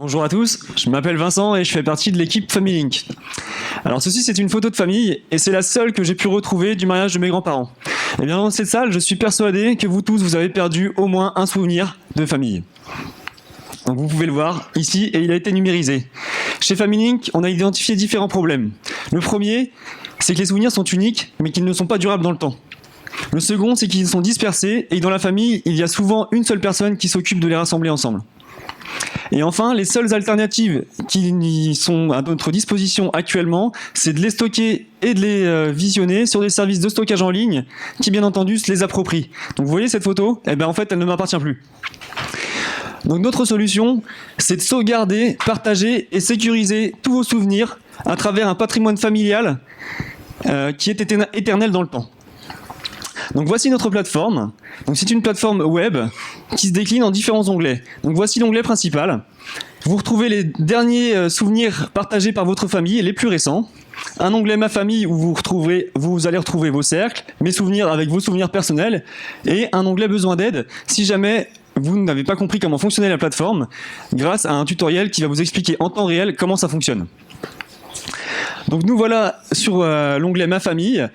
Bonjour à tous, je m'appelle Vincent et je fais partie de l'équipe FamilyLink. Alors ceci c'est une photo de famille et c'est la seule que j'ai pu retrouver du mariage de mes grands-parents. Et bien dans cette salle, je suis persuadé que vous tous vous avez perdu au moins un souvenir de famille. Donc vous pouvez le voir ici et il a été numérisé. Chez FamilyLink, on a identifié différents problèmes. Le premier, c'est que les souvenirs sont uniques mais qu'ils ne sont pas durables dans le temps. Le second, c'est qu'ils sont dispersés et que dans la famille, il y a souvent une seule personne qui s'occupe de les rassembler ensemble. Et enfin, les seules alternatives qui sont à notre disposition actuellement, c'est de les stocker et de les visionner sur des services de stockage en ligne qui, bien entendu, se les approprient. Donc vous voyez cette photo ? Eh bien en fait, elle ne m'appartient plus. Donc notre solution, c'est de sauvegarder, partager et sécuriser tous vos souvenirs à travers un patrimoine familial qui est éternel dans le temps. Donc voici notre plateforme. Donc c'est une plateforme web qui se décline en différents onglets. Donc voici l'onglet principal. Vous retrouvez les derniers souvenirs partagés par votre famille, les plus récents. Un onglet Ma famille où vous allez retrouver vos cercles, mes souvenirs avec vos souvenirs personnels, et un onglet Besoin d'aide si jamais vous n'avez pas compris comment fonctionnait la plateforme, grâce à un tutoriel qui va vous expliquer en temps réel comment ça fonctionne. Donc nous voilà sur l'onglet Ma famille.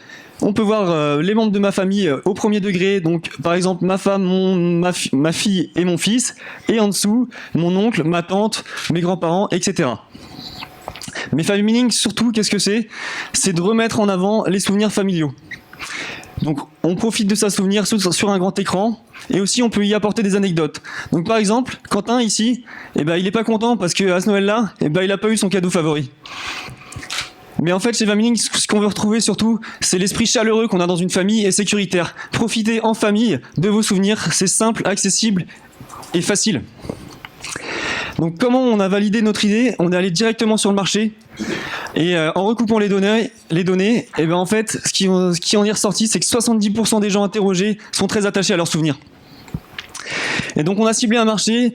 On peut voir les membres de ma famille au premier degré, donc par exemple ma femme, ma fille et mon fils, et en dessous mon oncle, ma tante, mes grands-parents, etc. Mais FamilyLink, surtout, qu'est-ce que c'est ? C'est de remettre en avant les souvenirs familiaux. Donc on profite de sa souvenir sur un grand écran, et aussi on peut y apporter des anecdotes. Donc par exemple, Quentin ici, il n'est pas content parce qu'à ce Noël-là, il n'a pas eu son cadeau favori. Mais en fait, chez FamilyLink, ce qu'on veut retrouver surtout, c'est l'esprit chaleureux qu'on a dans une famille et sécuritaire. Profitez en famille de vos souvenirs, c'est simple, accessible et facile. Donc comment on a validé notre idée ? On est allé directement sur le marché et en recoupant les données, et ben en fait, ce qui en est ressorti, c'est que 70% des gens interrogés sont très attachés à leurs souvenirs. Et donc on a ciblé un marché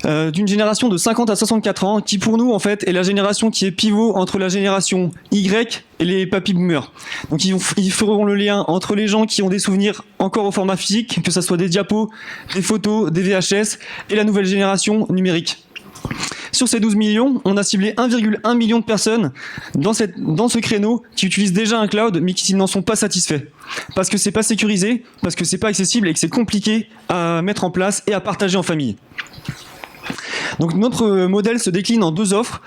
d'une génération de 50 à 64 ans qui pour nous en fait est la génération qui est pivot entre la génération Y et les papy boomers. Donc ils feront le lien entre les gens qui ont des souvenirs encore au format physique, que ce soit des diapos, des photos, des VHS, et la nouvelle génération numérique. Sur ces 12 millions, on a ciblé 1,1 million de personnes dans ce créneau qui utilisent déjà un cloud mais qui n'en sont pas satisfaits. Parce que c'est pas sécurisé, parce que c'est pas accessible et que c'est compliqué à mettre en place et à partager en famille. Donc notre modèle se décline en deux offres.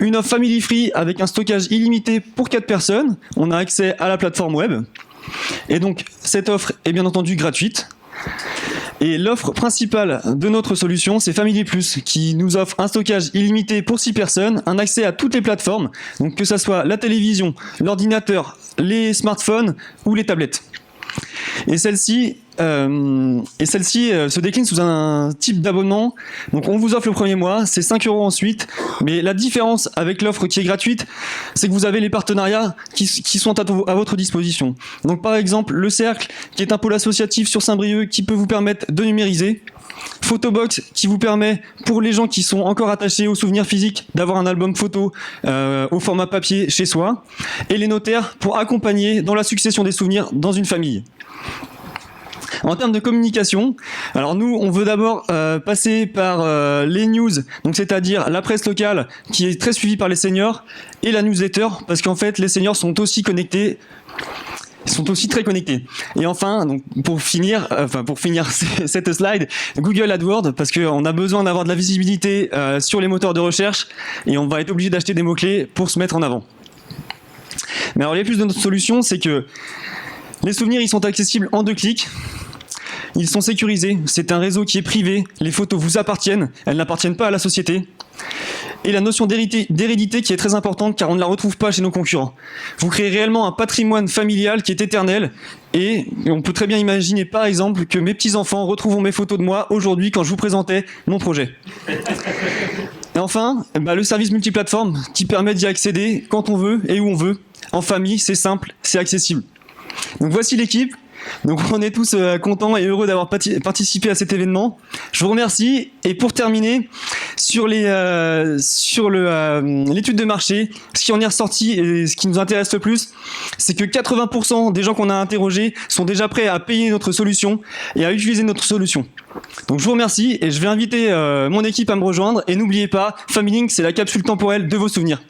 Une offre Family Free avec un stockage illimité pour 4 personnes. On a accès à la plateforme web. Et donc cette offre est bien entendu gratuite. Et l'offre principale de notre solution, c'est Family Plus, qui nous offre un stockage illimité pour 6 personnes, un accès à toutes les plateformes, donc que ce soit la télévision, l'ordinateur, les smartphones ou les tablettes. Et celle-ci se décline sous un type d'abonnement. Donc on vous offre le premier mois, c'est 5 € ensuite. Mais la différence avec l'offre qui est gratuite, c'est que vous avez les partenariats qui sont à votre disposition. Donc par exemple, le Cercle, qui est un pôle associatif sur Saint-Brieuc, qui peut vous permettre de numériser. Photobox, qui vous permet, pour les gens qui sont encore attachés aux souvenirs physiques, d'avoir un album photo au format papier chez soi. Et les notaires, pour accompagner dans la succession des souvenirs dans une famille. En termes de communication, alors nous, on veut d'abord passer par les news, donc c'est-à-dire la presse locale qui est très suivie par les seniors, et la newsletter, parce qu'en fait, les seniors sont aussi connectés. Ils sont aussi très connectés. Et enfin, donc pour finir cette slide, Google AdWords, parce qu'on a besoin d'avoir de la visibilité sur les moteurs de recherche, et on va être obligé d'acheter des mots-clés pour se mettre en avant. Mais alors les plus de notre solution, c'est que les souvenirs, ils sont accessibles en 2 clics. Ils sont sécurisés. C'est un réseau qui est privé. Les photos vous appartiennent. Elles n'appartiennent pas à la société. Et la notion d'hérédité qui est très importante car on ne la retrouve pas chez nos concurrents. Vous créez réellement un patrimoine familial qui est éternel. Et on peut très bien imaginer par exemple que mes petits-enfants retrouveront mes photos de moi aujourd'hui quand je vous présentais mon projet. Et enfin, le service multiplateforme qui permet d'y accéder quand on veut et où on veut. En famille, c'est simple, c'est accessible. Donc voici l'équipe. Donc on est tous contents et heureux d'avoir participé à cet événement. Je vous remercie. Et pour terminer, sur l'étude de marché, ce qui en est ressorti et ce qui nous intéresse le plus, c'est que 80% des gens qu'on a interrogés sont déjà prêts à payer notre solution et à utiliser notre solution. Donc je vous remercie et je vais inviter mon équipe à me rejoindre. Et n'oubliez pas, FamilyLink, c'est la capsule temporelle de vos souvenirs.